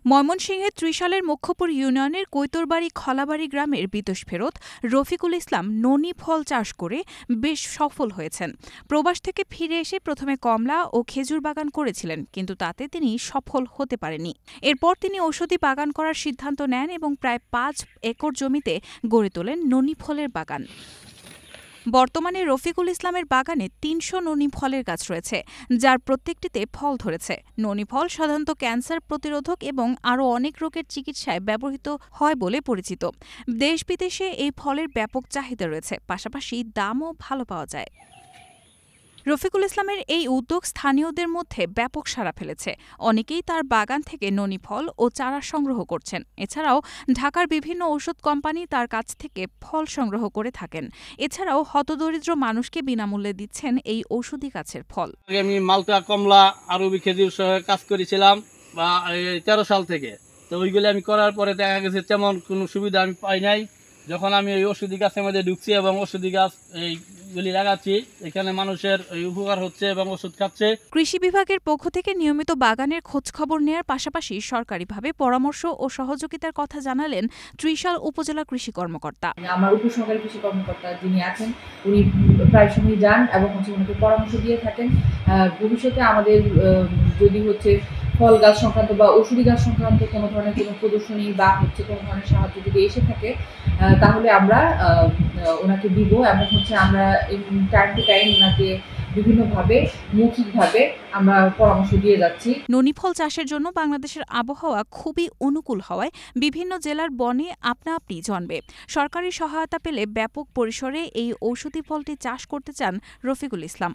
ময়মনসিংহের ত্রিশালের মুখ্যপুর ইউনিয়নের কৈতরবাড়ি খলাবাড়ি গ্রামের বিদেশ ফেরত রফিকুল ইসলাম ননি ফল চাষ করে বেশ সফল হয়েছেন। প্রবাস থেকে ফিরে এসে প্রথমে কমলা ও খেজুর বাগান করেছিলেন, কিন্তু তাতে তিনি সফল হতে পারেননি। এরপর তিনি ঔষধি বাগান করার সিদ্ধান্ত নেন এবং প্রায় ৫ একর জমিতে গড়ে তোলেন ননি ফলের বাগান। বর্তমানে রফিকুল ইসলামের বাগানে ৩০০ ননি ফলের গাছ রয়েছে, যার প্রত্যেকটিতে ফল ধরেছে। ননি ফল সাধারণত ক্যান্সার প্রতিরোধক এবং আরও অনেক রোগের চিকিৎসায় ব্যবহৃত হয় বলে পরিচিত। দেশ বিদেশে এই ফলের ব্যাপক চাহিদা রয়েছে, পাশাপাশি দামও ভালো পাওয়া যায়। রফিকুল ইসলামের এই উদ্যোগ স্থানীয়দের মধ্যে ব্যাপক সাড়া ফেলেছে। অনেকেই তার বাগান থেকে ননি ফল ও চারা সংগ্রহ করছেন। এছাড়াও ঢাকার বিভিন্ন ঔষধ কোম্পানি তার কাছ থেকে ফল সংগ্রহ করে থাকেন। এছাড়াও হতদরিদ্র মানুষকে বিনামূল্যে দিচ্ছেন এই ঔষধি গাছের ফল। আমি মালটা, কমলা, আরবি খেজুর সহ কাজ করেছিলাম 13 সাল থেকে। তো ওইগুলি আমি করার পরে দেখা গেছে তেমন কোনো সুবিধা আমি পাই নাই। যখন আমি এই ওষুধি গাছের মধ্যে ঢুকছি এবং ওষুধি গাছ এইগুলি লাগাচ্ছি, এখানে মানুষের উপকার হচ্ছে এবং ওষুধ খাচ্ছে। কৃষি বিভাগের পক্ষ থেকে নিয়মিত বাগানের খোঁজখবর নেয়ার পাশাপাশি সরকারিভাবে পরামর্শ ও সহযোগিতার কথা জানালেন ত্রিশাল উপজেলা কৃষি কর্মকর্তা। আমার উপসহকারী কৃষি কর্মকর্তা যিনি আছেন, উনি প্রায় সময় যান এবং ওনাকে পরামর্শ দিয়ে থাকেন। ভবিষ্যতে আমাদের যদি ফল গাছ সংক্রান্ত বা ওষুধি গাছ সংক্রান্ত কোনো ধরনের কোনো প্রদর্শনী বা কোনো ধরনের সাহায্য যদি এসে থাকে, তাহলে আমরা ওনাকে দিব এবং আমরা টাইম টু টাইম ওনাকে বিভিন্নভাবে মৌখিকভাবে আমরা পরামর্শ দিয়ে যাচ্ছি। ননি ফল চাষের জন্য বাংলাদেশের আবহাওয়া খুবই অনুকূল হওয়ায় বিভিন্ন জেলার বনে আপনা আপনি জন্মে। সরকারি সহায়তা পেলে ব্যাপক পরিসরে এই ঔষধি ফলটি চাষ করতে চান রফিকুল ইসলাম।